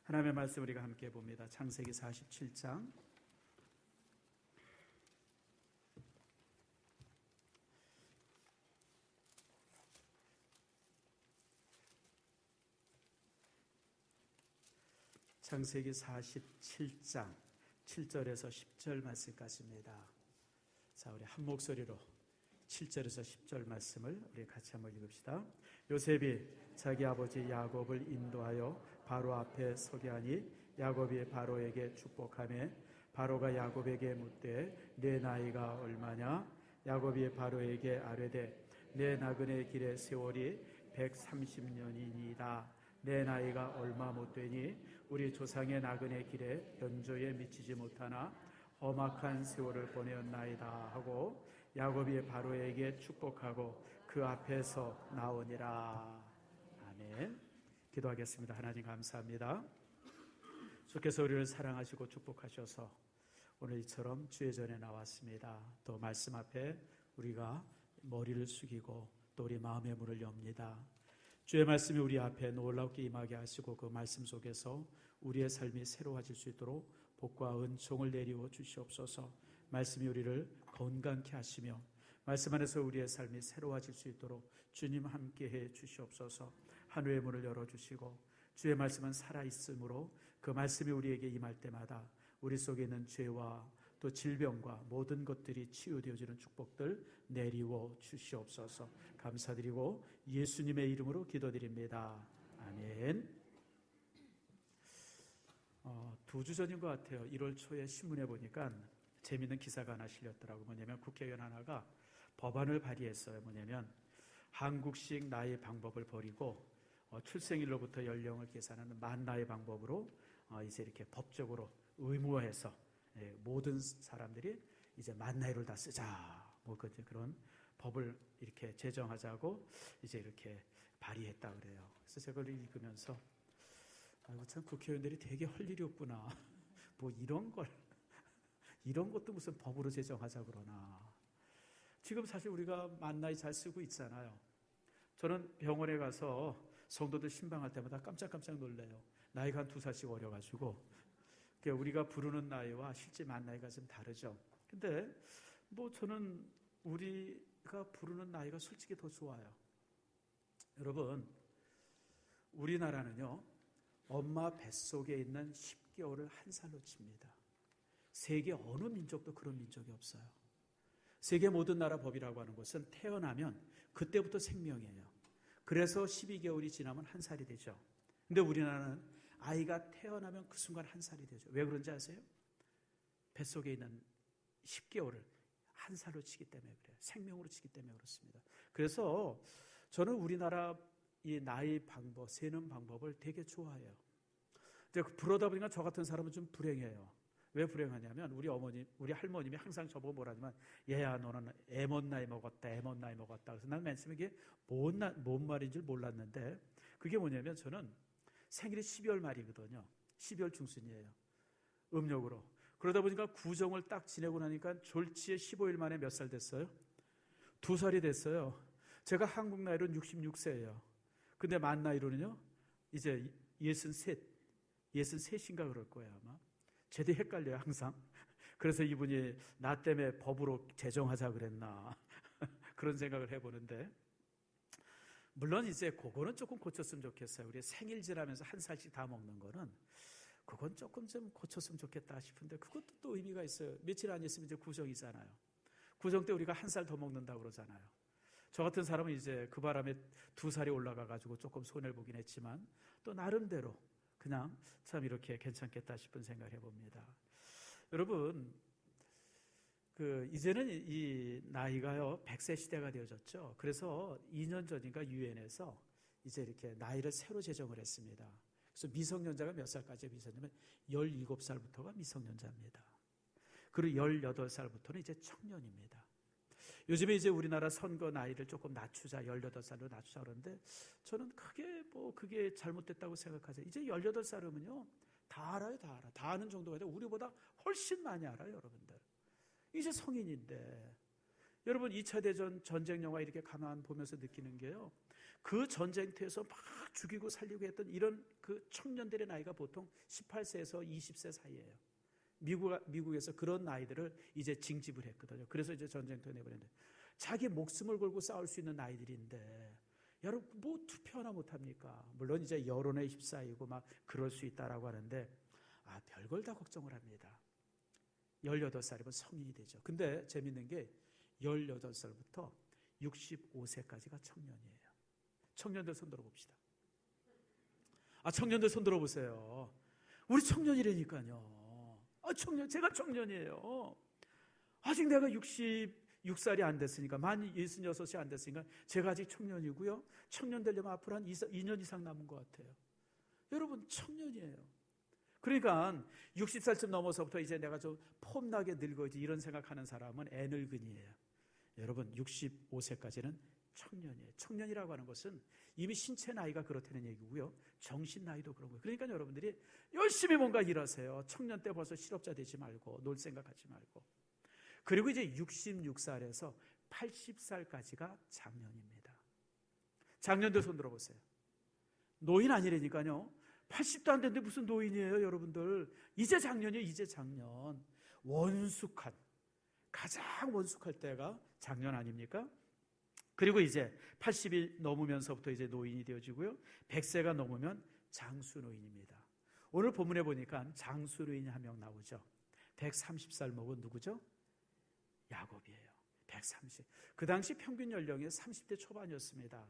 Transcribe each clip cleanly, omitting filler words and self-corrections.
하나님의 말씀 우리가 함께 봅니다. 창세기 47장 창세기 47장 7절에서 10절 말씀까지입니다. 자, 우리 한 목소리로 7절에서 10절 말씀을 우리 같이 한번 읽읍시다. 요셉이 자기 아버지 야곱을 인도하여 바로 앞에 서게 하니 야곱이 바로에게 축복하며 바로가 야곱에게 묻되 내 나이가 얼마냐? 야곱이 바로에게 아뢰되 내 나그네 길의 세월이 130년이니이다. 내 나이가 얼마 못 되니 우리 조상의 나그네 길에 연조에 미치지 못하나 험악한 세월을 보내었나이다 하고 야곱이 바로에게 축복하고 그 앞에서 나오니라. 아멘. 기도하겠습니다. 하나님 감사합니다. 주께서 우리를 사랑하시고 축복하셔서 오늘 이처럼 주의 전에 나왔습니다. 또 말씀 앞에 우리가 머리를 숙이고 또 우리 마음의 문을 엽니다. 주의 말씀이 우리 앞에 놀랍게 임하게 하시고 그 말씀 속에서 우리의 삶이 새로워질 수 있도록 복과 은총을 내리워 주시옵소서. 말씀이 우리를 건강케 하시며 말씀 안에서 우리의 삶이 새로워질 수 있도록 주님 함께해 주시옵소서. 하늘의 문을 열어주시고 주의 말씀은 살아있으므로 그 말씀이 우리에게 임할 때마다 우리 속에 있는 죄와 또 질병과 모든 것들이 치유되어지는 축복들 내리워 주시옵소서. 감사드리고 예수님의 이름으로 기도드립니다. 아멘. 2주 전인 것 같아요. 1월 초에 신문에 보니까 재미있는 기사가 하나 실렸더라고요. 뭐냐면 국회의원 하나가 법안을 발의했어요. 뭐냐면 한국식 나이 방법을 버리고 출생일로부터 연령을 계산하는 만 나이 방법으로 이제 이렇게 법적으로 의무화해서 모든 사람들이 이제 만 나이를 다 쓰자. 뭐 그런 법을 이렇게 제정하자고 이제 이렇게 발의했다 그래요. 그래서 제가 그걸 읽으면서 아이고 참 국회의원들이 되게 할 일이 없구나. 뭐 이런 것도 무슨 법으로 제정하자 그러나. 지금 사실 우리가 만 나이 잘 쓰고 있잖아요. 저는 병원에 가서 성도들 신방할 때마다 깜짝깜짝 놀래요. 나이가 한 2살씩 어려가지고 우리가 부르는 나이와 실제 만 나이가 좀 다르죠. 근데 뭐 저는 우리가 부르는 나이가 솔직히 더 좋아요. 여러분, 우리나라는요 엄마 뱃속에 있는 10개월을 한 살로 칩니다. 세계 어느 민족도 그런 민족이 없어요. 세계 모든 나라 법이라고 하는 것은 태어나면 그때부터 생명이에요. 그래서 12개월이 지나면 한 살이 되죠. 근데 우리나라는 아이가 태어나면 그 순간 한 살이 되죠. 왜 그런지 아세요? 뱃속에 있는 10개월을 한 살로 치기 때문에 그래요. 생명으로 치기 때문에 그렇습니다. 그래서 저는 우리나라 이 나이 방법, 세는 방법을 되게 좋아해요. 근데 그러다 보니까 저 같은 사람은 좀 불행해요. 왜 불행하냐면 우리 할머님이 항상 저보고 뭐라냐면 얘야 너는 애먼 나이 먹었다. 그래서 난 맨 처음에 이게 뭔 말인 줄 몰랐는데 그게 뭐냐면 저는 생일이 12월 말이거든요. 12월 중순이에요. 음력으로. 그러다 보니까 구정을 딱 지내고 나니까 졸지에 15일 만에 몇 살 됐어요? 2살이 됐어요. 제가 한국 나이로는 66세예요. 근데 만 나이로는요 이제 63인가 그럴 거예요 아마. 제대 헷갈려요 항상. 그래서 이분이 나 때문에 법으로 제정하자 그랬나 그런 생각을 해보는데 물론 이제 그거는 조금 고쳤으면 좋겠어요. 우리 생일 지나면서 한 살씩 다 먹는 거는 그건 조금 좀 고쳤으면 좋겠다 싶은데 그것도 또 의미가 있어요. 며칠 안 있으면 이제 구정이잖아요. 구정 때 우리가 한 살 더 먹는다고 그러잖아요. 저 같은 사람은 이제 그 바람에 2살이 올라가가지고 조금 손해보긴 했지만 또 나름대로 그냥 참 이렇게 괜찮겠다 싶은 생각을 해봅니다. 여러분, 이제는 이 나이가요 100세 시대가 되어졌죠. 그래서 2년 전인가 유엔에서 이제 이렇게 나이를 새로 제정을 했습니다. 그래서 미성년자가 몇 살까지 미성년자면 17살부터가 미성년자입니다. 그리고 18살부터는 이제 청년입니다. 요즘에 이제 우리나라 선거 나이를 조금 낮추자, 18살로 낮추자 그러는데 저는 그게 잘못됐다고 생각하죠. 이제 18살이면요 다 알아요, 다 알아. 다 아는 정도가 아니라 우리보다 훨씬 많이 알아요, 여러분들. 이제 성인인데 여러분 2차 대전 전쟁 영화 이렇게 가만 보면서 느끼는 게요. 그 전쟁터에서 막 죽이고 살리고 했던 이런 그 청년들의 나이가 보통 18세에서 20세 사이예요. 미국에서 그런 나이들을 이제 징집을 했거든요. 그래서 이제 전쟁터에 내보냈는데, 자기 목숨을 걸고 싸울 수 있는 나이들인데 여러분 뭐 투표 하나 못합니까? 물론 이제 여론에 휩싸이고 막 그럴 수 있다라고 하는데, 별걸 다 걱정을 합니다. 18살이면 성인이 되죠. 근데 재밌는 게 18살부터 65세까지가 청년이에요. 청년들 손 들어봅시다. 청년들 손 들어보세요. 우리 청년이라니까요. 제가 청년이에요. 아직 내가 66살이 안 됐으니까, 만 66이 안 됐으니까 제가 아직 청년이고요. 청년 되려면 앞으로 한 2년 이상 남은 것 같아요. 여러분 청년이에요. 그러니까 60살쯤 넘어서부터 이제 내가 좀 폼나게 늙어야지 이런 생각하는 사람은 애늙은이에요. 여러분 65세까지는 청년이에요. 청년이라고 하는 것은 이미 신체 나이가 그렇다는 얘기고요. 정신 나이도 그런 거예요. 그러니까 여러분들이 열심히 뭔가 일하세요. 청년 때 벌써 실업자 되지 말고, 놀 생각하지 말고. 그리고 이제 66살에서 80살까지가 장년입니다. 장년들 손 들어보세요. 노인 아니라니까요. 80도 안 됐는데 무슨 노인이에요, 여러분들. 이제 작년이에요, 이제 작년. 가장 원숙할 때가 작년 아닙니까? 그리고 이제 80이 넘으면서부터 이제 노인이 되어지고요. 100세가 넘으면 장수노인입니다. 오늘 본문에 보니까 장수노인이 한 명 나오죠. 130살 먹은 누구죠? 야곱이에요. 130. 그 당시 평균 연령이 30대 초반이었습니다.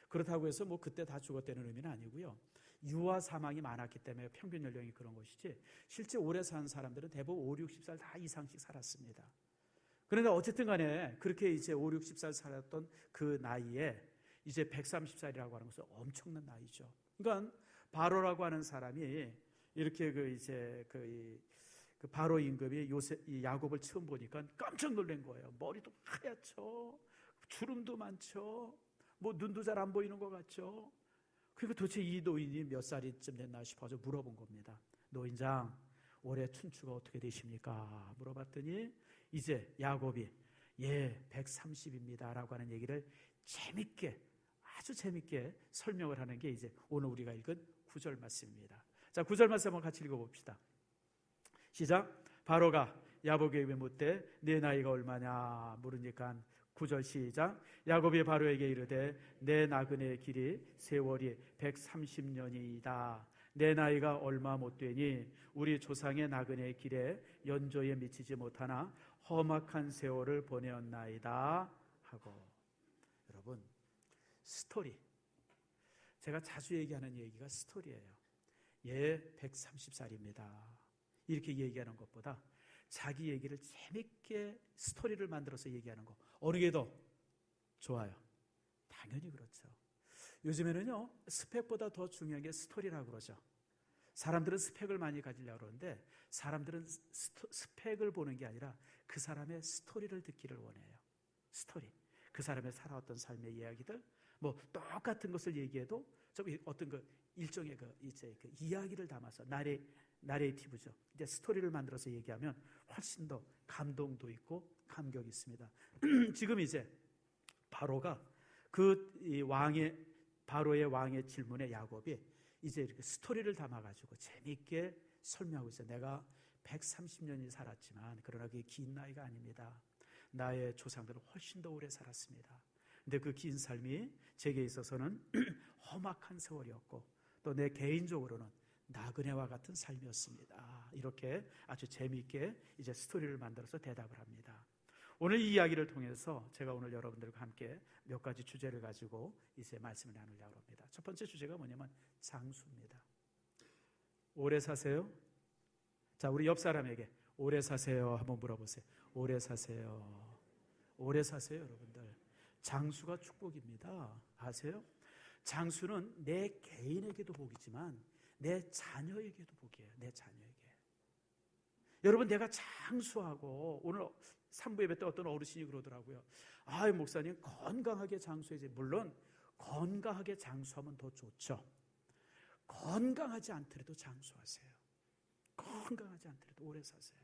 그렇다고 해서 뭐 그때 다 죽었다는 의미는 아니고요. 유아 사망이 많았기 때문에 평균 연령이 그런 것이지, 실제 오래 산 사람들은 대부분 5, 60살 다 이상씩 살았습니다. 그런데 어쨌든 간에 그렇게 이제 5, 60살 살았던 그 나이에 이제 130살이라고 하는 것은 엄청난 나이죠. 그러니까 바로라고 하는 사람이 이렇게 그 바로 임금이 이 야곱을 처음 보니까 깜짝 놀란 거예요. 머리도 하얗죠. 주름도 많죠. 뭐 눈도 잘 안 보이는 것 같죠. 그리고 도대체 이 노인이 몇 살이쯤 됐나 싶어서 물어본 겁니다. 노인장, 올해 춘추가 어떻게 되십니까? 물어봤더니 이제 야곱이 130입니다 라고 하는 얘기를 아주 재밌게 설명을 하는 게 이제 오늘 우리가 읽은 9절 말씀입니다. 자, 9절 말씀 한번 같이 읽어봅시다. 시작. 바로가 야곱에게 묻되 내 나이가 얼마냐 물으니까 9절 시작. 야곱이 바로에게 이르되 내 나그네의 길이 세월이 130년이다. 내 나이가 얼마 못 되니 우리 조상의 나그네의 길에 연조에 미치지 못하나 험악한 세월을 보내었나이다 하고. 여러분, 스토리, 제가 자주 얘기하는 얘기가 스토리예요. 130살입니다 이렇게 얘기하는 것보다 자기 얘기를 재밌게 스토리를 만들어서 얘기하는 거, 어느 게 더 좋아요? 당연히 그렇죠. 요즘에는요, 스펙보다 더 중요한 게 스토리라고 그러죠. 사람들은 스펙을 많이 가지려고 그러는데, 사람들은 스펙을 보는 게 아니라 그 사람의 스토리를 듣기를 원해요. 스토리, 그 사람의 살아왔던 삶의 이야기들, 뭐 똑같은 것을 얘기해도 좀 어떤 일종의 이제 이야기를 담아서 나레이티브죠. 이제 스토리를 만들어서 얘기하면 훨씬 더 감동도 있고 감격이 있습니다. 지금 이제 바로가 바로의 왕의 질문에 야곱이 이제 이렇게 스토리를 담아가지고 재미있게 설명하고 있어요. 내가 130년이 살았지만 그러나 그게 긴 나이가 아닙니다. 나의 조상들은 훨씬 더 오래 살았습니다. 근데 그 긴 삶이 제게 있어서는 험악한 세월이었고 또 내 개인적으로는 나그네와 같은 삶이었습니다. 이렇게 아주 재미있게 이제 스토리를 만들어서 대답을 합니다. 오늘 이 이야기를 통해서 제가 오늘 여러분들과 함께 몇 가지 주제를 가지고 이제 말씀을 나누려고 합니다. 첫 번째 주제가 뭐냐면 장수입니다. 오래 사세요? 자, 우리 옆 사람에게 오래 사세요 한번 물어보세요. 오래 사세요. 오래 사세요, 여러분들. 장수가 축복입니다. 아세요? 장수는 내 개인에게도 복이지만 내 자녀에게도 복이에요. 내 자녀에게. 여러분, 내가 장수하고, 오늘 3부 예배 때 어떤 어르신이 그러더라고요. 목사님 건강하게 장수해야지. 물론 건강하게 장수하면 더 좋죠. 건강하지 않더라도 장수하세요. 건강하지 않더라도 오래 사세요.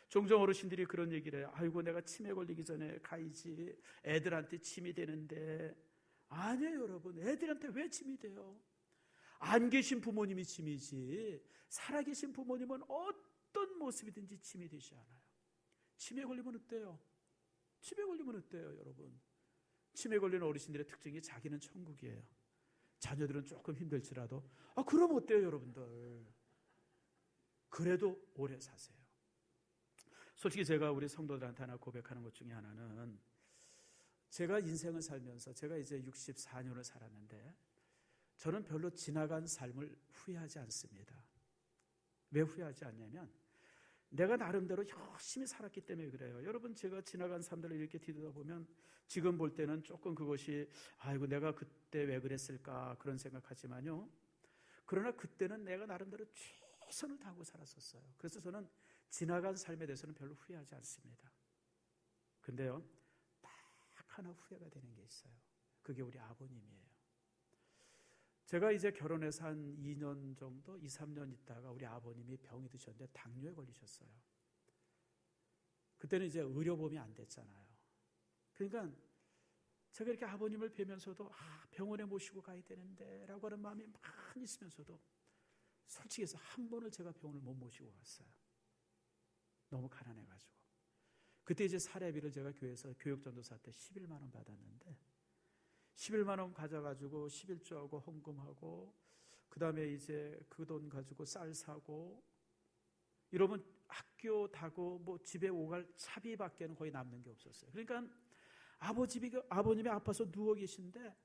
종종 어르신들이 그런 얘기를 해요. 아이고, 내가 치매 걸리기 전에 가야지. 애들한테 침이 되는데, 아니에요, 여러분. 애들한테 왜 짐이 돼요? 안 계신 부모님이 짐이지 살아계신 부모님은 어떤 모습이든지 짐이 되지 않아요. 치매 걸리면 어때요? 치매 걸리면 어때요, 여러분? 치매 걸리는 어르신들의 특징이 자기는 천국이에요. 자녀들은 조금 힘들지라도 그럼 어때요, 여러분들? 그래도 오래 사세요. 솔직히 제가 우리 성도들한테 하나 고백하는 것 중에 하나는, 제가 인생을 살면서 제가 이제 64년을 살았는데 저는 별로 지나간 삶을 후회하지 않습니다. 왜 후회하지 않냐면 내가 나름대로 열심히 살았기 때문에 그래요. 여러분, 제가 지나간 삶들을 이렇게 뒤돌아보면 지금 볼 때는 조금 그것이 아이고 내가 그때 왜 그랬을까 그런 생각하지만요, 그러나 그때는 내가 나름대로 최선을 다하고 살았었어요. 그래서 저는 지나간 삶에 대해서는 별로 후회하지 않습니다. 근데요, 딱 하나 후회가 되는 게 있어요. 그게 우리 아버님이에요. 제가 이제 결혼해서 한 2년 정도, 2, 3년 있다가 우리 아버님이 병이 드셨는데 당뇨에 걸리셨어요. 그때는 이제 의료보험이 안 됐잖아요. 그러니까 제가 이렇게 아버님을 뵈면서도 병원에 모시고 가야 되는데 라고 하는 마음이 많이 있으면서도 솔직히 해서 한 번을 제가 병원을 못 모시고 갔어요. 너무 가난해가지고. 그때 이제 사례비를 제가 교회에서 교육전도사 때 11만 원 받았는데 11만 원 가져가지고 11조하고 헌금하고 그 다음에 이제 그 돈 가지고 쌀 사고 이러면 학교 다고 뭐 집에 오갈 차비밖에는 거의 남는 게 없었어요. 그러니까 아버님이 아파서 누워 계신데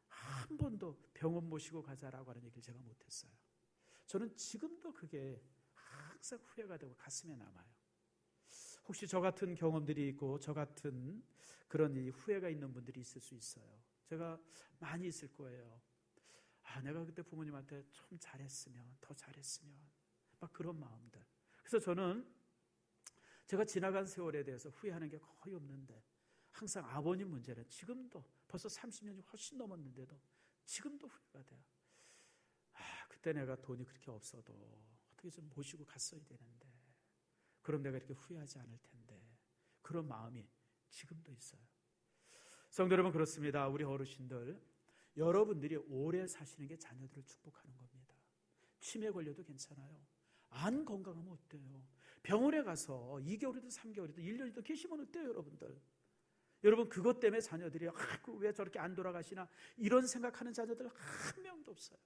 한 번도 병원 모시고 가자라고 하는 얘기를 제가 못했어요. 저는 지금도 그게 항상 후회가 되고 가슴에 남아요. 혹시 저 같은 경험들이 있고 저 같은 그런 이 후회가 있는 분들이 있을 수 있어요. 제가 많이 있을 거예요. 내가 그때 부모님한테 좀 잘했으면, 더 잘했으면, 막 그런 마음들. 그래서 저는 제가 지나간 세월에 대해서 후회하는 게 거의 없는데 항상 아버님 문제는 지금도 벌써 30년이 훨씬 넘었는데도 지금도 후회가 돼요. 그때 내가 돈이 그렇게 없어도 어떻게 좀 모시고 갔어야 되는데, 그럼 내가 이렇게 후회하지 않을 텐데, 그런 마음이 지금도 있어요. 성도 여러분, 그렇습니다. 우리 어르신들, 여러분들이 오래 사시는 게 자녀들을 축복하는 겁니다. 치매 걸려도 괜찮아요. 안 건강하면 어때요? 병원에 가서 2개월이든 3개월이든 1년이든 계시면 어때요, 여러분들? 여러분, 그것 때문에 자녀들이 왜 저렇게 안 돌아가시나 이런 생각하는 자녀들 한 명도 없어요.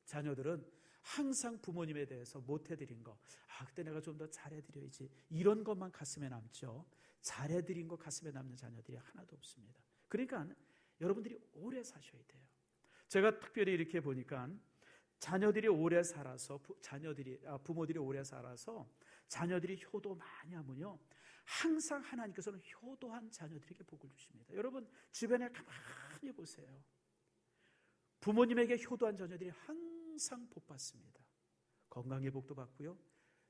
자녀들은 항상 부모님에 대해서 못해드린 거, 그때 내가 좀 더 잘해드려야지, 이런 것만 가슴에 남죠. 잘해드린 거 가슴에 남는 자녀들이 하나도 없습니다. 그러니까 여러분들이 오래 사셔야 돼요. 제가 특별히 이렇게 보니까 자녀들이 오래 살아서 부모들이 오래 살아서 자녀들이 효도 많이 하면요, 항상 하나님께서는 효도한 자녀들에게 복을 주십니다. 여러분 주변에 가만히 보세요. 부모님에게 효도한 자녀들이 항상 복 받습니다. 건강의 복도 받고요,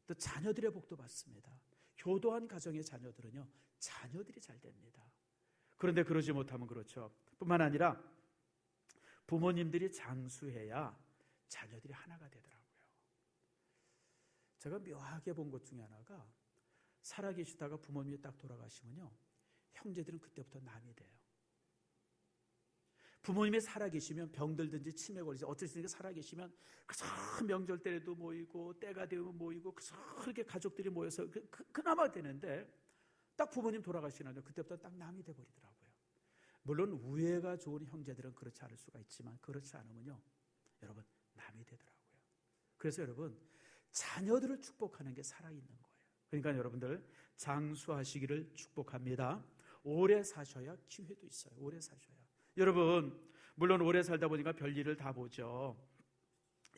또 자녀들의 복도 받습니다. 효도한 가정의 자녀들은요, 자녀들이 잘 됩니다. 그런데 그러지 못하면 그렇죠. 뿐만 아니라 부모님들이 장수해야 자녀들이 하나가 되더라고요. 제가 묘하게 본 것 중에 하나가, 살아계시다가 부모님이 딱 돌아가시면요, 형제들은 그때부터 남이 돼요. 부모님이 살아계시면 병들든지 치매 걸리지 어쨌든 살아계시면 그저 명절 때에도 모이고 때가 되면 모이고 그렇게 가족들이 모여서 그나마 되는데, 딱 부모님 돌아가시나요, 그때부터 딱 남이 돼버리더라고요. 물론 우애가 좋은 형제들은 그렇지 않을 수가 있지만 그렇지 않으면요, 여러분 남이 되더라고요. 그래서 여러분, 자녀들을 축복하는 게 살아있는 거예요. 그러니까 여러분들 장수하시기를 축복합니다. 오래 사셔야 기회도 있어요. 오래 사셔야. 여러분, 물론 오래 살다 보니까 별일을 다 보죠.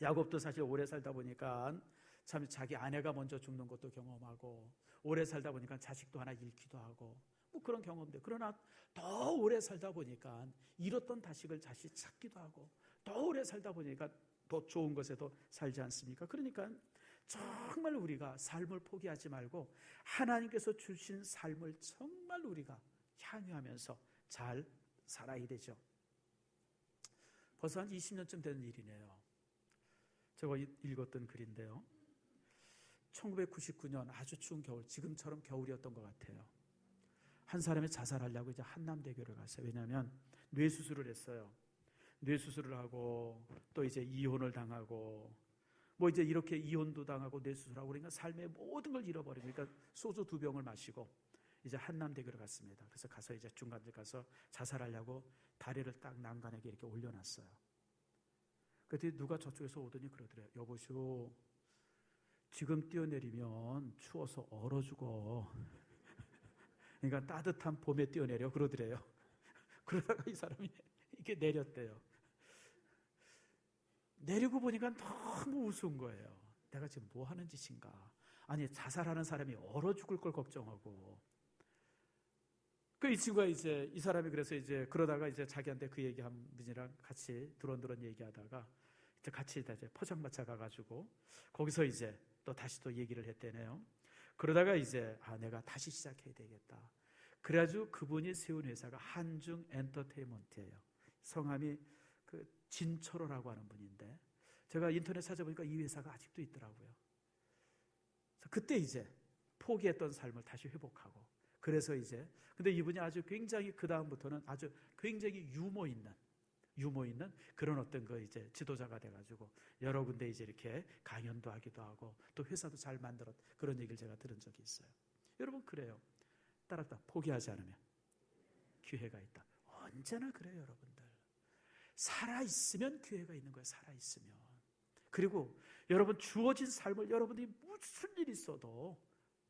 야곱도 사실 오래 살다 보니까 참 자기 아내가 먼저 죽는 것도 경험하고, 오래 살다 보니까 자식도 하나 잃기도 하고, 뭐 그런 경험들. 그러나 더 오래 살다 보니까 잃었던 자식을 다시 찾기도 하고, 더 오래 살다 보니까 더 좋은 것에도 살지 않습니까? 그러니까 정말 우리가 삶을 포기하지 말고 하나님께서 주신 삶을 정말 우리가 향유하면서 잘 살아야 되죠. 벌써 한 20년쯤 된 일이네요. 제가 읽었던 글인데요, 1999년 아주 추운 겨울, 지금처럼 겨울이었던 것 같아요. 한 사람이 자살하려고 이제 한남대교를 갔어요. 왜냐하면 뇌수술을 했어요. 뇌수술을 하고 또 이제 이혼을 당하고 뭐 이제 이렇게 이혼도 당하고 뇌수술하고 그러니까 삶의 모든 걸 잃어버리고 그러니까 소주 2병을 마시고 이제 한남대교를 갔습니다. 그래서 가서 이제 중간에 가서 자살하려고 다리를 딱 난간에게 이렇게 올려놨어요. 그때 누가 저쪽에서 오더니 그러더래요. 여보시오, 지금 뛰어내리면 추워서 얼어 죽어. 그러니까 따뜻한 봄에 뛰어내려 그러더래요. 그러다가 이 사람이 이렇게 내렸대요. 내리고 보니까 너무 우스운 거예요. 내가 지금 뭐 하는 짓인가. 아니 자살하는 사람이 얼어 죽을 걸 걱정하고. 그 이 친구가 이제 이 사람이 그래서 이제 그러다가 이제 자기한테 그 얘기한 분이랑 같이 드론드론 얘기하다가 이제 같이 이제 포장마차 가가지고 거기서 이제 또 다시 또 얘기를 했대네요. 그러다가 이제 내가 다시 시작해야 되겠다. 그래가지고 그분이 세운 회사가 한중 엔터테인먼트예요. 성함이 그 진철호라고 하는 분인데 제가 인터넷 찾아보니까 이 회사가 아직도 있더라고요. 그때 이제 포기했던 삶을 다시 회복하고 그래서 이제 근데 이분이 아주 굉장히 그 다음부터는 아주 굉장히 유머 있는 그런 어떤 그 이제 지도자가 돼가지고 여러 군데 이제 이렇게 강연도 하기도 하고 또 회사도 잘 만들었 그런 얘기를 제가 들은 적이 있어요. 여러분 그래요. 따랐다 포기하지 않으면 기회가 있다. 언제나 그래요, 여러분들. 살아있으면 기회가 있는 거예요. 살아있으면. 그리고 여러분 주어진 삶을 여러분들이 무슨 일이 있어도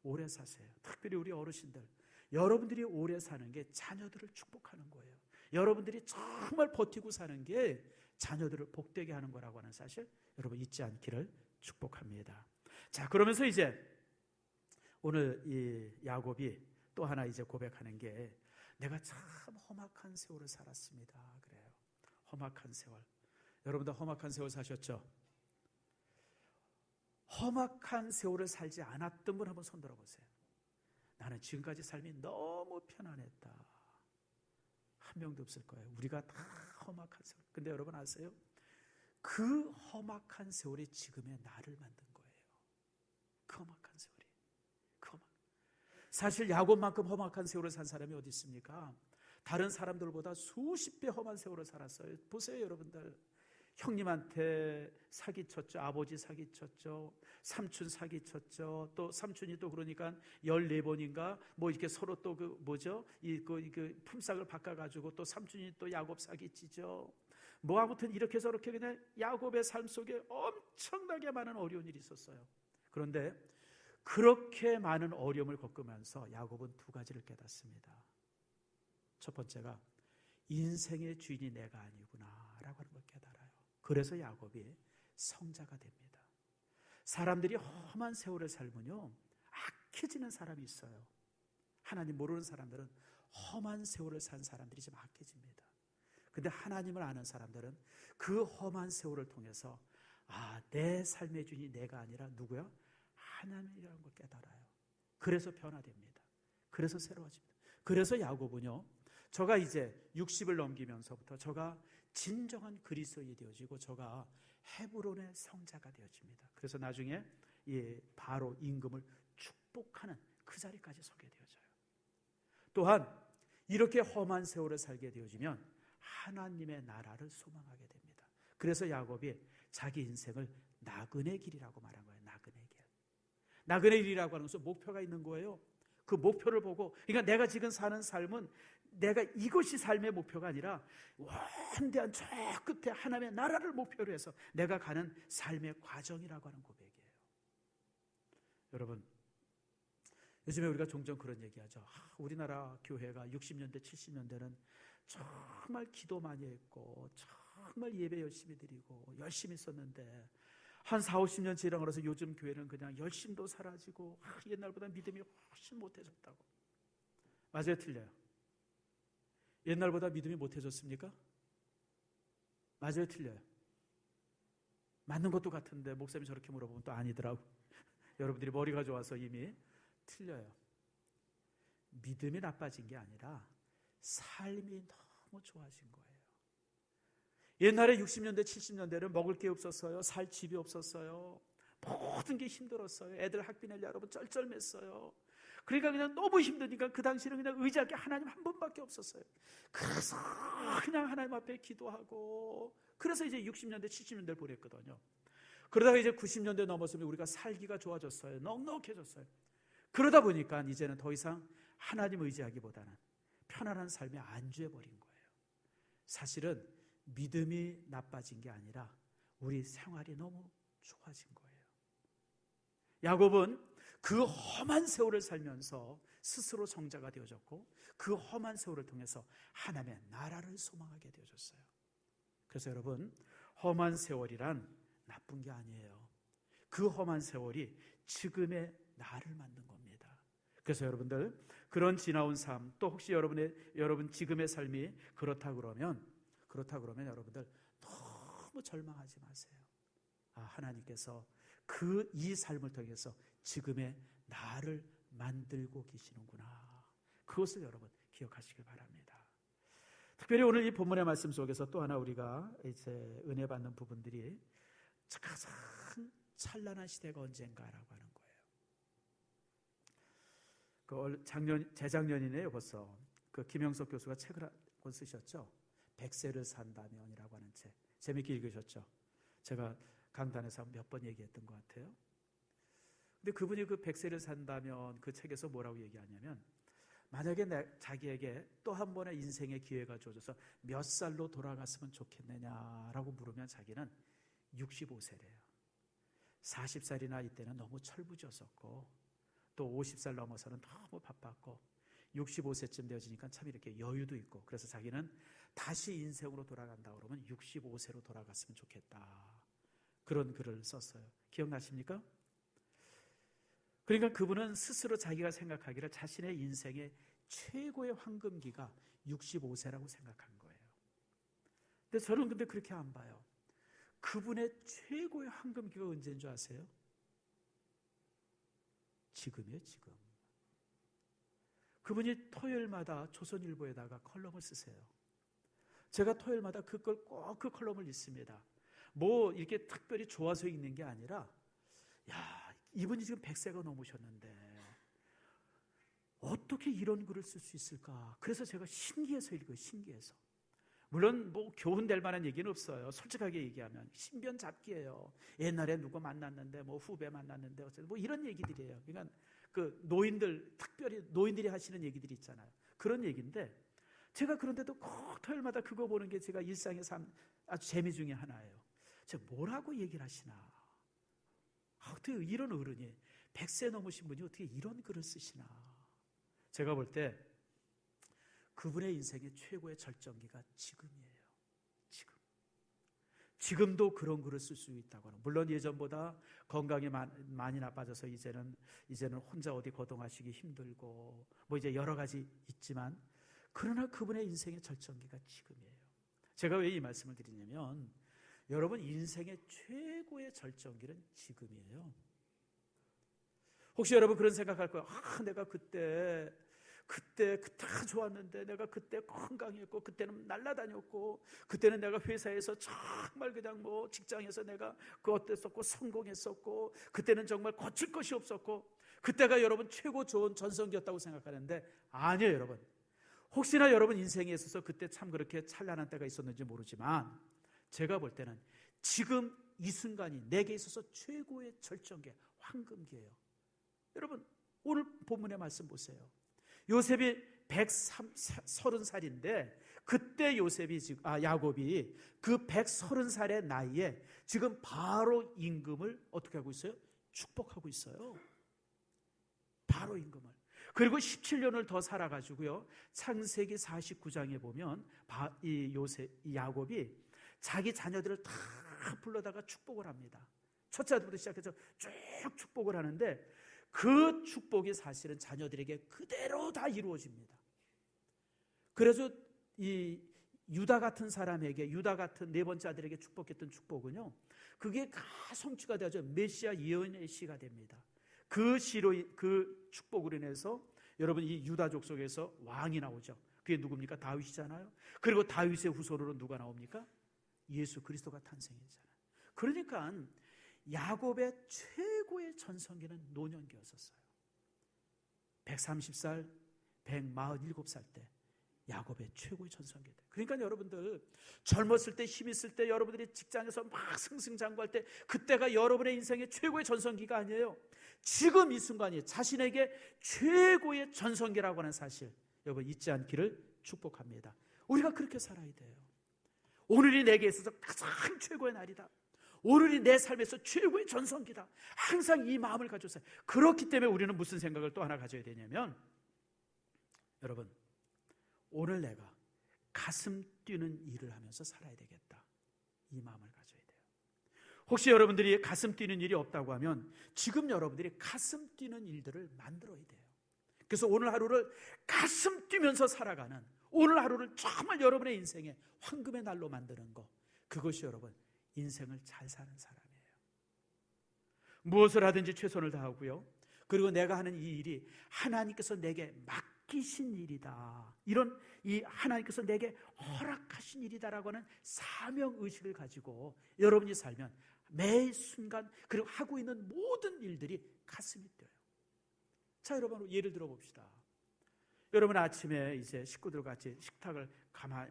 오래 사세요. 특별히 우리 어르신들 여러분들이 오래 사는 게 자녀들을 축복하는 거예요. 여러분들이 정말 버티고 사는 게 자녀들을 복되게 하는 거라고 하는 사실 여러분 잊지 않기를 축복합니다. 자, 그러면서 이제 오늘 이 야곱이 또 하나 이제 고백하는 게 내가 참 험악한 세월을 살았습니다. 그래요. 험악한 세월. 여러분들 험악한 세월 사셨죠? 험악한 세월을 살지 않았던 분 한번 손 들어보세요. 나는 지금까지 삶이 너무 편안했다. 한 명도 없을 거예요. 우리가 다 험악한 세월. 근데 여러분 아세요? 그 험악한 세월이 지금의 나를 만든 거예요. 그 험악한 세월이. 사실 야곱만큼 험악한 세월을 산 사람이 어디 있습니까? 다른 사람들보다 수십 배 험한 세월을 살았어요. 보세요, 여러분들. 형님한테 사기쳤죠. 아버지 사기쳤죠. 삼촌 사기쳤죠. 또 삼촌이 또 그러니까 14번인가 뭐 이렇게 서로 또 그 뭐죠? 그 품삯을 바꿔가지고 또 삼촌이 또 야곱 사기치죠. 뭐 아무튼 이렇게 저렇게 그냥 야곱의 삶 속에 엄청나게 많은 어려운 일이 있었어요. 그런데 그렇게 많은 어려움을 겪으면서 야곱은 2가지를 깨닫습니다. 첫 번째가 인생의 주인이 내가 아니구나 라고 하는 걸 깨달아요. 그래서 야곱이 성자가 됩니다. 사람들이 험한 세월을 살면요 악해지는 사람이 있어요. 하나님 모르는 사람들은 험한 세월을 산 사람들이 좀 악해집니다. 근데 하나님을 아는 사람들은 그 험한 세월을 통해서 내 삶의 주인이 내가 아니라 누구야? 하나님이라는 걸 깨달아요. 그래서 변화됩니다. 그래서 새로워집니다. 그래서 야곱은요 저가 이제 60을 넘기면서부터 저가 진정한 그리스도인이 되어지고 저가 헤브론의 성자가 되어집니다. 그래서 나중에 바로 임금을 축복하는 그 자리까지 서게 되어져요. 또한 이렇게 험한 세월을 살게 되어지면 하나님의 나라를 소망하게 됩니다. 그래서 야곱이 자기 인생을 나그네 길이라고 말한 거예요. 나그네 길. 나그네 길이라고 하는 것은 목표가 있는 거예요. 그 목표를 보고 그러니까 내가 지금 사는 삶은 내가 이것이 삶의 목표가 아니라 원대한 저 끝에 하나님의 나라를 목표로 해서 내가 가는 삶의 과정이라고 하는 고백이에요. 여러분 요즘에 우리가 종종 그런 얘기하죠. 우리나라 교회가 60년대 70년대는 정말 기도 많이 했고 정말 예배 열심히 드리고 열심히 썼는데 한 40, 50년 지나고 나서 요즘 교회는 그냥 열심도 사라지고 옛날보다 믿음이 훨씬 못해졌다고. 맞아요? 틀려요? 옛날보다 믿음이 못해졌습니까? 맞아요? 틀려요? 맞는 것도 같은데 목사님이 저렇게 물어보면 또 아니더라고. 여러분들이 머리가 좋아서 이미 틀려요. 믿음이 나빠진 게 아니라 삶이 너무 좋아진 거예요. 옛날에 60년대 70년대는 먹을 게 없었어요. 살 집이 없었어요. 모든 게 힘들었어요. 애들 학비 내려 여러분 쩔쩔맸어요. 그러니까 그냥 너무 힘드니까 그 당시에는 그냥 의지할 게 하나님 한 분밖에 없었어요. 그래서 그냥 하나님 앞에 기도하고, 그래서 이제 60년대 70년대를 보냈거든요. 그러다가 이제 90년대 넘었으면 우리가 살기가 좋아졌어요. 넉넉해졌어요. 그러다 보니까 이제는 더 이상 하나님 의지하기보다는 편안한 삶에 안주해버린 거예요. 사실은 믿음이 나빠진 게 아니라 우리 생활이 너무 좋아진 거예요. 야곱은 그 험한 세월을 살면서 스스로 성자가 되어졌고, 그 험한 세월을 통해서 하나님의 나라를 소망하게 되어졌어요. 그래서 여러분, 험한 세월이란 나쁜 게 아니에요. 그 험한 세월이 지금의 나를 만든 겁니다. 그래서 여러분들, 그런 지나온 삶, 또 혹시 여러분 지금의 삶이 그렇다 그러면 여러분들 너무 절망하지 마세요. 하나님께서 이 삶을 통해서 지금의 나를 만들고 계시는구나. 그것을 여러분 기억하시길 바랍니다. 특별히 오늘 이 본문의 말씀 속에서 또 하나 우리가 이제 은혜 받는 부분들이 가장 찬란한 시대가 언젠가라고 하는 거예요. 재작년이네요 벌써. 김영석 교수가 책을 한 권 쓰셨죠. 백세를 산다면이라고 하는 책. 재밌게 읽으셨죠. 제가 강단에서 몇 번 얘기했던 것 같아요. 근데 그분이 그 백세를 산다면 그 책에서 뭐라고 얘기하냐면, 만약에 자기에게 또 한 번의 인생의 기회가 주어져서 몇 살로 돌아갔으면 좋겠느냐라고 물으면 자기는 65세래요. 40살이나 이때는 너무 철부지였었고, 또 50살 넘어서는 너무 바빴고, 65세쯤 되어지니까 참 이렇게 여유도 있고, 그래서 자기는 다시 인생으로 돌아간다 그러면 65세로 돌아갔으면 좋겠다. 그런 글을 썼어요. 기억나십니까? 그러니까 그분은 스스로 자기가 생각하기를 자신의 인생의 최고의 황금기가 65세라고 생각한 거예요. 근데 저는 그렇게 안 봐요. 그분의 최고의 황금기가 언제인 줄 아세요? 지금이에요, 지금. 그분이 토요일마다 조선일보에다가 컬럼을 쓰세요. 제가 토요일마다 그 컬럼을 읽습니다. 뭐 이렇게 특별히 좋아서 읽는 게 아니라, 이분이 지금 100세가 넘으셨는데 어떻게 이런 글을 쓸 수 있을까? 그래서 제가 신기해서 읽어요. 신기해서. 물론 뭐 교훈될 만한 얘기는 없어요. 솔직하게 얘기하면 신변 잡기예요. 옛날에 누구 만났는데, 뭐 후배 만났는데 어쨌든 뭐 이런 얘기들이에요. 그러니까 그 특별히 노인들이 하시는 얘기들이 있잖아요. 그런 얘기인데, 제가 그런데도 꼭 토요일마다 그거 보는 게 제가 일상의 아주 재미 중에 하나예요. 제가 뭐라고 얘기를 하시나? 어떻게 이런 어른이 100세 넘으신 분이 어떻게 이런 글을 쓰시나? 제가 볼 때 그분의 인생의 최고의 절정기가 지금이에요. 지금도 그런 글을 쓸 수 있다고 하는. 물론 예전보다 건강이 많이 나빠져서 이제는 혼자 어디 거동하시기 힘들고 뭐 이제 여러 가지 있지만, 그러나 그분의 인생의 절정기가 지금이에요. 제가 왜 이 말씀을 드리냐면, 여러분 인생의 최고의 절정기는 지금이에요. 혹시 여러분 그런 생각할 거예요. 내가 그때 좋았는데, 내가 그때 건강했고, 그때는 날아다녔고, 그때는 내가 회사에서 정말 그냥 뭐 직장에서 내가 어땠었고 성공했었고, 그때는 정말 거칠 것이 없었고, 그때가 여러분 최고 좋은 전성기였다고 생각하는데, 아니에요 여러분. 혹시나 여러분 인생에 있어서 그때 참 그렇게 찬란한 때가 있었는지 모르지만, 제가 볼 때는 지금 이 순간이 내게 있어서 최고의 절정기, 황금기예요. 여러분 오늘 본문의 말씀 보세요. 요셉이 130살인데 그때 야곱이 그 130살의 나이에 지금 바로 임금을 어떻게 하고 있어요? 축복하고 있어요. 바로 임금을. 그리고 17년을 더 살아가지고요, 창세기 49장에 보면 이 야곱이 자기 자녀들을 다 불러다가 축복을 합니다. 첫째 아들부터 시작해서 쭉 축복을 하는데, 그 축복이 사실은 자녀들에게 그대로 다 이루어집니다. 그래서 이 유다 같은 네 번째 아들에게 축복했던 축복은요, 그게 성취가 되어서 메시아 예언의 시가 됩니다. 그 축복으로 인해서 여러분 이 유다 족속에서 왕이 나오죠. 그게 누굽니까? 다윗이잖아요. 그리고 다윗의 후손으로 누가 나옵니까? 예수 그리스도가 탄생했잖아요. 그러니까 야곱의 최고의 전성기는 노년기였었어요. 130살, 147살 때 야곱의 최고의 전성기다. 그러니까 여러분들 젊었을 때, 힘 있을 때, 여러분들이 직장에서 막 승승장구할 때, 그때가 여러분의 인생의 최고의 전성기가 아니에요. 지금 이 순간이 자신에게 최고의 전성기라고 하는 사실, 여러분 잊지 않기를 축복합니다. 우리가 그렇게 살아야 돼요. 오늘이 내게 있어서 가장 최고의 날이다. 오늘이 내 삶에서 최고의 전성기다. 항상 이 마음을 가지고 살아요. 그렇기 때문에 우리는 무슨 생각을 또 하나 가져야 되냐면, 여러분, 오늘 내가 가슴 뛰는 일을 하면서 살아야 되겠다. 이 마음을 가져야 돼요. 혹시 여러분들이 가슴 뛰는 일이 없다고 하면 지금 여러분들이 가슴 뛰는 일들을 만들어야 돼요. 그래서 오늘 하루를 가슴 뛰면서 살아가는, 오늘 하루를 정말 여러분의 인생의 황금의 날로 만드는 것, 그것이 여러분 인생을 잘 사는 사람이에요. 무엇을 하든지 최선을 다하고요, 그리고 내가 하는 이 일이 하나님께서 내게 맡기신 일이다, 이런 이 하나님께서 내게 허락하신 일이다라고 하는 사명의식을 가지고 여러분이 살면 매 순간, 그리고 하고 있는 모든 일들이 가슴이 뛰어요. 자, 여러분 예를 들어 봅시다. 여러분 아침에 이제 식구들과 같이 식탁을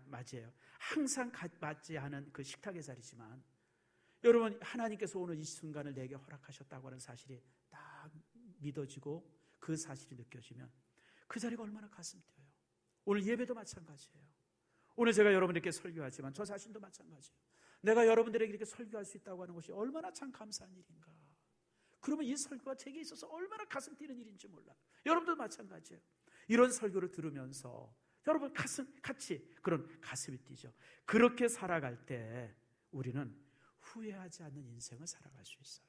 맞이해요. 항상 맞이하는 그 식탁의 자리지만, 여러분 하나님께서 오늘 이 순간을 내게 허락하셨다고 하는 사실이 딱 믿어지고 그 사실이 느껴지면 그 자리가 얼마나 가슴 뛰어요. 오늘 예배도 마찬가지예요. 오늘 제가 여러분에게 설교하지만 저 자신도 마찬가지예요. 내가 여러분들에게 이렇게 설교할 수 있다고 하는 것이 얼마나 참 감사한 일인가. 그러면 이 설교가 제게 있어서 얼마나 가슴 뛰는 일인지 몰라요. 여러분도 마찬가지예요. 이런 설교를 들으면서 여러분 같이 그런 가슴이 뛰죠. 그렇게 살아갈 때 우리는 후회하지 않는 인생을 살아갈 수 있어요.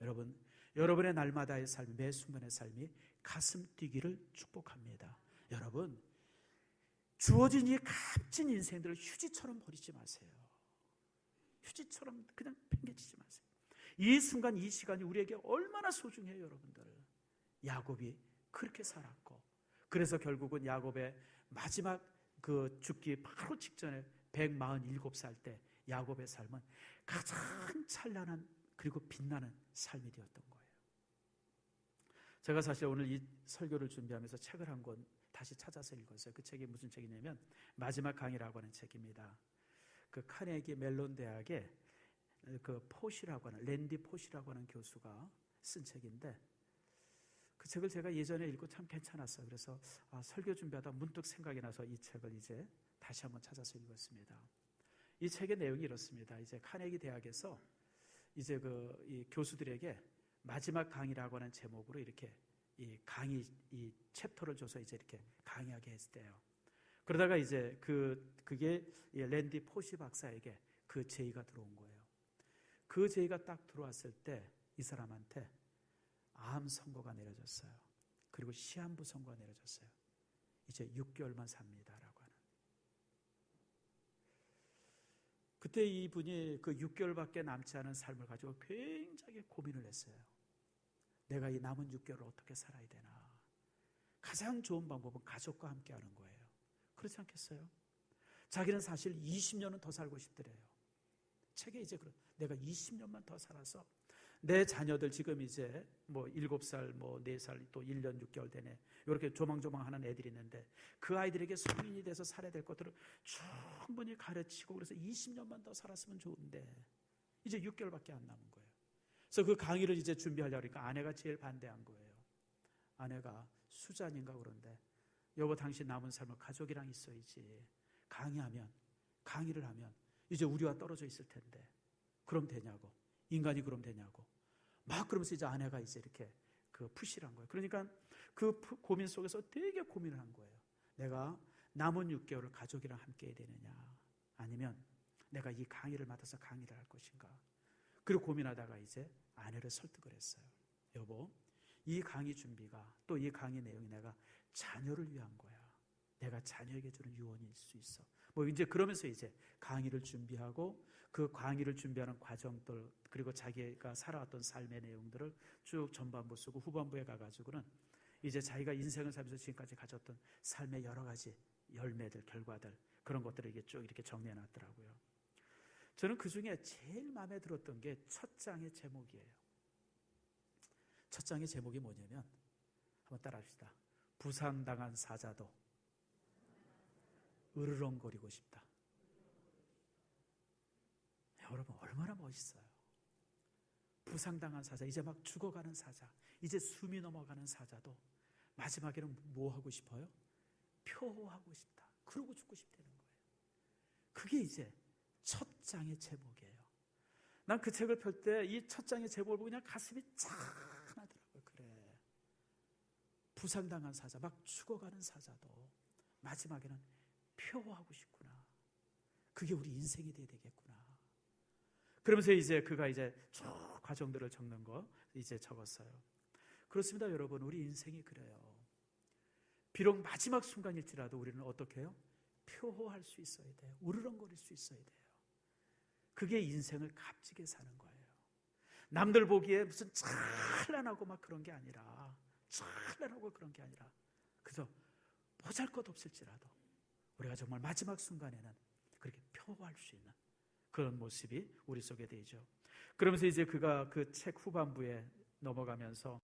여러분, 여러분의 날마다의 삶, 매 순간의 삶이 가슴 뛰기를 축복합니다. 여러분, 주어진 이 값진 인생들을 휴지처럼 버리지 마세요. 휴지처럼 그냥 팽개치지 마세요. 이 순간, 이 시간이 우리에게 얼마나 소중해요, 여러분들. 야곱이 그렇게 살았고, 그래서 결국은 야곱의 마지막 그 죽기 바로 직전에 147살 때 야곱의 삶은 가장 찬란한 그리고 빛나는 삶이 되었던 거예요. 제가 사실 오늘 이 설교를 준비하면서 책을 한 권 다시 찾아서 읽었어요. 그 책이 무슨 책이냐면 마지막 강의라고 하는 책입니다. 그 카네기 멜론 대학의 그 포시라고 하는, 랜디 포시라고 하는 교수가 쓴 책인데, 그 책을 제가 예전에 읽고 참 괜찮았어요. 그래서 설교 준비하다 문득 생각이 나서 이 책을 이제 다시 한번 찾아서 읽었습니다. 이 책의 내용이 이렇습니다. 이제 카네기 대학에서 이제 이 교수들에게 마지막 강의라고 하는 제목으로 이렇게 이 강의, 이 챕터를 줘서 이제 이렇게 강의하게 했을 때요. 그러다가 이제 그게 랜디 포시 박사에게 그 제의가 들어온 거예요. 그 제의가 딱 들어왔을 때 이 사람한테 암 선고가 내려졌어요. 그리고 시한부 선고가 내려졌어요. 이제 6개월만 삽니다라고 하는. 그때 이분이 그 6개월밖에 남지 않은 삶을 가지고 굉장히 고민을 했어요. 내가 이 남은 6개월을 어떻게 살아야 되나. 가장 좋은 방법은 가족과 함께 하는 거예요. 그렇지 않겠어요? 자기는 사실 20년은 더 살고 싶더래요. 책에 이제 내가 20년만 더 살아서 내 자녀들, 지금 이제 뭐 7살, 뭐 4살, 또 1년 6개월 되네, 이렇게 조망조망 하는 애들이 있는데 그 아이들에게 성인이 돼서 살아야 될 것들을 충분히 가르치고, 그래서 20년만 더 살았으면 좋은데 이제 6개월밖에 안 남은 거예요. 그래서 그 강의를 이제 준비하려고 하니까 아내가 제일 반대한 거예요. 아내가 수잔인가 그런데, 여보 당신 남은 삶을 가족이랑 있어야지. 강의를 하면 이제 우리와 떨어져 있을 텐데 그럼 되냐고, 인간이 그럼 되냐고 막 그러면서 이제 아내가 이제 이렇게 푸시를 한 거예요. 그러니까 그 고민 속에서 되게 고민을 한 거예요. 내가 남은 6개월을 가족이랑 함께 해야 되느냐, 아니면 내가 이 강의를 맡아서 강의를 할 것인가. 그리고 고민하다가 이제 아내를 설득을 했어요. 여보, 이 강의 준비가, 또 이 강의 내용이 내가 자녀를 위한 거야. 내가 자녀에게 주는 유언일 수 있어. 뭐 이제 그러면서 이제 강의를 준비하고, 그 강의를 준비하는 과정들, 그리고 자기가 살아왔던 삶의 내용들을 쭉 전반부 쓰고 후반부에 가가지고는 이제 자기가 인생을 살면서 지금까지 가졌던 삶의 여러 가지 열매들, 결과들, 그런 것들을 이게 쭉 이렇게 정리해놨더라고요. 저는 그 중에 제일 마음에 들었던 게 첫 장의 제목이에요. 첫 장의 제목이 뭐냐면, 한번 따라합시다. 부상당한 사자도 으르렁거리고 싶다. 여러분, 얼마나 멋있어요. 부상당한 사자, 이제 막 죽어가는 사자, 이제 숨이 넘어가는 사자도 마지막에는 뭐 하고 싶어요? 표하고 싶다. 그러고 죽고 싶다는 거예요. 그게 이제 첫 장의 제목이에요. 난 그 책을 펼 때 이 첫 장의 제목을 보고 그냥 가슴이 짠하더라고요. 그래, 부상당한 사자, 막 죽어가는 사자도 마지막에는 표하고 싶구나. 그게 우리 인생이 돼야 되겠구나. 그러면서 이제 그가 이제 쭉 과정들을 적는 거 이제 적었어요. 그렇습니다, 여러분. 우리 인생이 그래요. 비록 마지막 순간일지라도 우리는 어떻게 해요? 표호할 수 있어야 돼요. 우르렁거릴 수 있어야 돼요. 그게 인생을 값지게 사는 거예요. 남들 보기에 무슨 찬란하고 막 그런 게 아니라, 찬란하고 그런 게 아니라, 그저 보잘것없을지라도 우리가 정말 마지막 순간에는 그렇게 표호할 수 있는 그런 모습이 우리 속에 되죠. 그러면서 이제 그가 그 책 후반부에 넘어가면서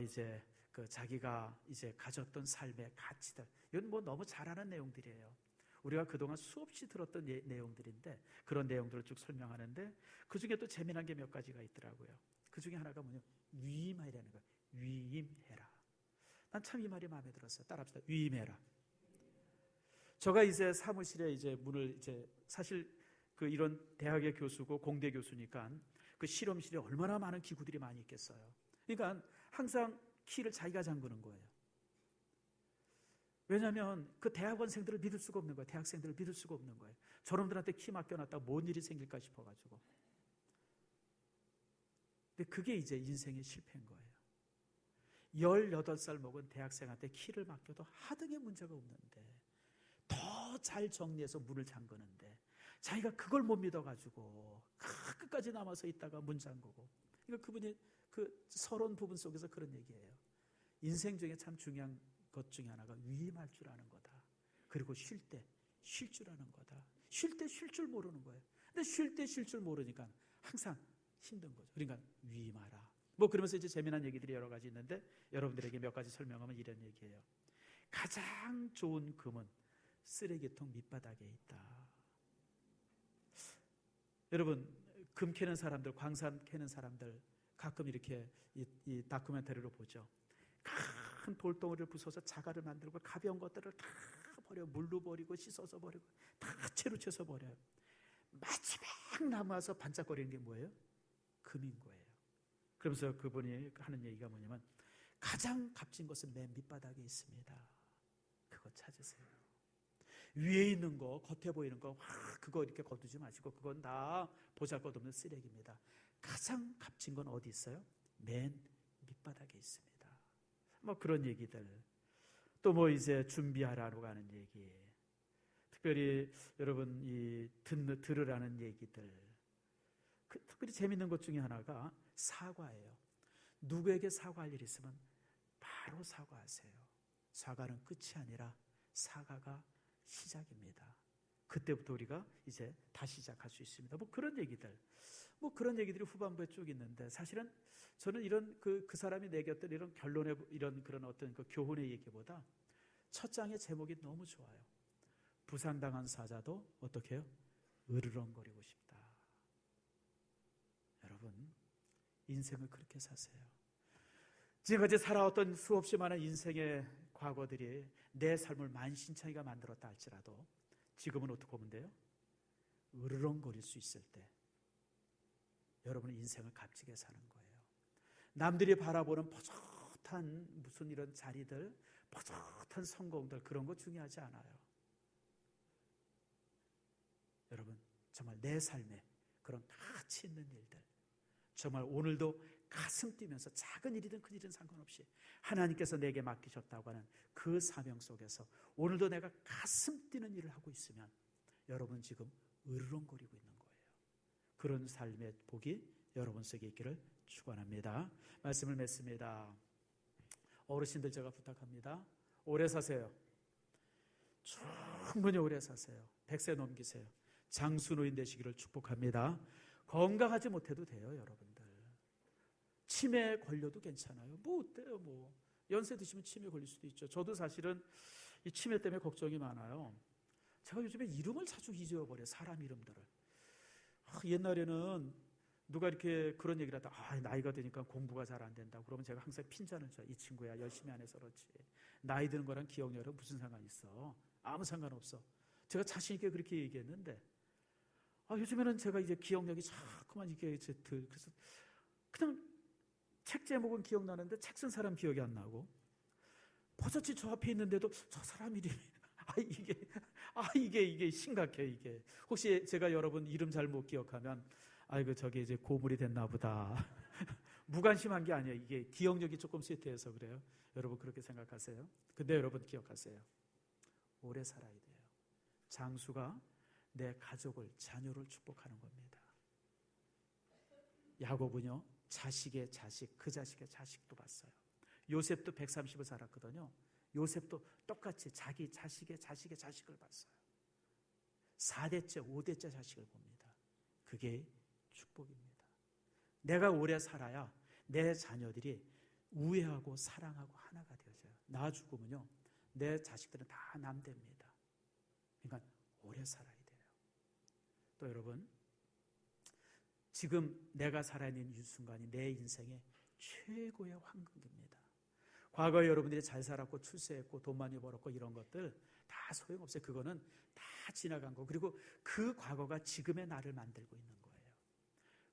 이제 그 자기가 이제 가졌던 삶의 가치들, 이건 뭐 너무 잘 아는 내용들이에요. 우리가 그동안 수없이 들었던 내용들인데 그런 내용들을 쭉 설명하는데 그 중에 또 재미난 게 몇 가지가 있더라고요. 그 중에 하나가 뭐냐면 위임하라는 거예요. 위임해라. 난 참 이 말이 마음에 들었어요. 따라합시다. 위임해라. 제가 이제 사무실에 이제 문을 이제 사실 그 이런 대학의 교수고 공대 교수니까 그 실험실에 얼마나 많은 기구들이 많이 있겠어요. 그러니까 항상 키를 자기가 잠그는 거예요. 왜냐하면 그 대학원생들을 믿을 수가 없는 거예요. 대학생들을 믿을 수가 없는 거예요. 저놈들한테 키 맡겨놨다가 뭔 일이 생길까 싶어가지고. 근데 그게 이제 인생의 실패인 거예요. 18살 먹은 대학생한테 키를 맡겨도 하등의 문제가 없는데 더 잘 정리해서 문을 잠그는데 자기가 그걸 못 믿어가지고 끝까지 남아서 있다가 문 잠그고. 그러니까 그분이 그 서론 부분 속에서 그런 얘기예요. 인생 중에 참 중요한 것 중에 하나가 위임할 줄 아는 거다. 그리고 쉴 때 쉴 줄 아는 거다. 쉴 때 쉴 줄 모르는 거예요. 근데 쉴 때 쉴 줄 모르니까 항상 힘든 거죠. 그러니까 위임하라. 뭐 그러면서 이제 재미난 얘기들이 여러 가지 있는데 여러분들에게 몇 가지 설명하면 이런 얘기예요. 가장 좋은 금은 쓰레기통 밑바닥에 있다. 여러분, 금 캐는 사람들, 광산 캐는 사람들 가끔 이렇게 이 다큐멘터리로 보죠. 큰 돌덩어리를 부숴서 자갈을 만들고 가벼운 것들을 다 버려, 물로 버리고 씻어서 버리고 다 채로 채서 버려요. 마지막 남아서 반짝거리는 게 뭐예요? 금인 거예요. 그러면서 그분이 하는 얘기가 뭐냐면 가장 값진 것은 맨 밑바닥에 있습니다. 그거 찾으세요. 위에 있는 거, 겉에 보이는 거 그거 이렇게 거두지 마시고 그건 다 보잘것없는 쓰레기입니다. 가장 값진 건 어디 있어요? 맨 밑바닥에 있습니다. 뭐 그런 얘기들. 또 뭐 이제 준비하라고 하는 얘기. 특별히 여러분 이 들으라는 얘기들. 특별히 재밌는 것 중에 하나가 사과예요. 누구에게 사과할 일이 있으면 바로 사과하세요. 사과는 끝이 아니라 사과가 시작입니다. 그때부터 우리가 이제 다시 시작할 수 있습니다. 뭐 그런 얘기들. 뭐 그런 얘기들이 후반부에 쭉 있는데 사실은 저는 이런 그 사람이 내겼던 이런 결론의 이런 그런 어떤 그 교훈의 얘기보다 첫 장의 제목이 너무 좋아요. 부상당한 사자도 어떻게 해요? 으르렁거리고 싶다. 여러분, 인생을 그렇게 사세요. 지금까지 살아왔던 수없이 많은 인생의 과거들이 내 삶을 만신창이가 만들었다 할지라도 지금은 어떻게 보면 돼요? 으르렁거릴 수 있을 때 여러분의 인생을 값지게 사는 거예요. 남들이 바라보는 버젓한 무슨 이런 자리들, 버젓한 성공들 그런 거 중요하지 않아요. 여러분, 정말 내 삶에 그런 가치 있는 일들, 정말 오늘도 가슴 뛰면서 작은 일이든 큰 일이든 상관없이 하나님께서 내게 맡기셨다고 하는 그 사명 속에서 오늘도 내가 가슴 뛰는 일을 하고 있으면 여러분 지금 으르렁거리고 있는 거예요. 그런 삶의 복이 여러분 속에 있기를 축원합니다. 말씀을 맺습니다. 어르신들 제가 부탁합니다. 오래 사세요. 충분히 오래 사세요. 100세 넘기세요. 장수노인 되시기를 축복합니다. 건강하지 못해도 돼요, 여러분들. 치매에 걸려도 괜찮아요. 뭐 어때요, 뭐. 연세 드시면 치매 걸릴 수도 있죠. 저도 사실은 이 치매 때문에 걱정이 많아요. 제가 요즘에 이름을 자주 잊어버려요. 사람 이름들을. 옛날에는 누가 이렇게 그런 얘기를 하다, 나이가 드니까 공부가 잘 안 된다고 그러면 제가 항상 핀잔을 쳐요. 이 친구야 열심히 안 해서 그렇지. 나이 드는 거랑 기억력은 무슨 상관이 있어? 아무 상관없어. 제가 자신 있게 그렇게 얘기했는데 요즘에는 제가 이제 기억력이 자꾸만 이렇게 그래서 그냥 책 제목은 기억나는데 책 쓴 사람 기억이 안 나고 버젓이 저 앞에 있는데도 저 사람 이름이 이게 심각해. 이게 혹시 제가 여러분 이름 잘 못 기억하면 저게 이제 고물이 됐나 보다. 무관심한 게 아니에요. 이게 기억력이 조금 쇠퇴해서 그래요. 여러분 그렇게 생각하세요? 근데 여러분 기억하세요. 오래 살아야 돼요. 장수가 내 가족을, 자녀를 축복하는 겁니다. 야곱은요, 자식의 자식, 그 자식의 자식도 봤어요. 요셉도 130을 살았거든요. 요셉도 똑같이 자기 자식의 자식의 자식을 봤어요. 4대째, 5대째 자식을 봅니다. 그게 축복입니다. 내가 오래 살아야 내 자녀들이 우애하고 사랑하고 하나가 되어져요. 나 죽으면요, 내 자식들은 다 남됩니다. 그러니까 오래 살아야 돼요. 또 여러분, 지금 내가 살아있는 이 순간이 내 인생의 최고의 황금기입니다. 과거에 여러분들이 잘 살았고 출세했고 돈 많이 벌었고 이런 것들 다 소용없어요. 그거는 다 지나간 거. 그리고 그 과거가 지금의 나를 만들고 있는 거예요.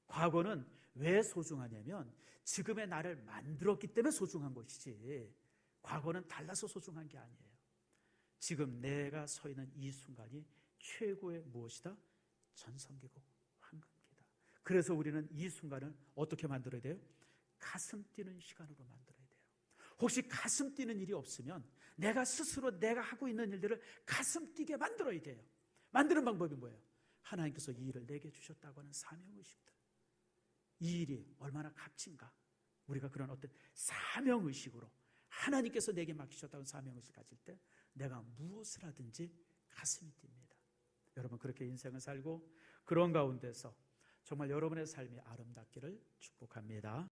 과거는 왜 소중하냐면 지금의 나를 만들었기 때문에 소중한 것이지, 과거는 달라서 소중한 게 아니에요. 지금 내가 서 있는 이 순간이 최고의 무엇이다? 전성기고 황금기다. 그래서 우리는 이 순간을 어떻게 만들어야 돼요? 가슴 뛰는 시간으로 만들어야 돼요. 혹시 가슴 뛰는 일이 없으면 내가 스스로 내가 하고 있는 일들을 가슴 뛰게 만들어야 돼요. 만드는 방법이 뭐예요? 하나님께서 이 일을 내게 주셨다고 하는 사명의식들. 이 일이 얼마나 값진가. 우리가 그런 어떤 사명의식으로 하나님께서 내게 맡기셨다는 사명의식을 가질 때 내가 무엇을 하든지 가슴이 뜁니다. 여러분 그렇게 인생을 살고 그런 가운데서 정말 여러분의 삶이 아름답기를 축복합니다.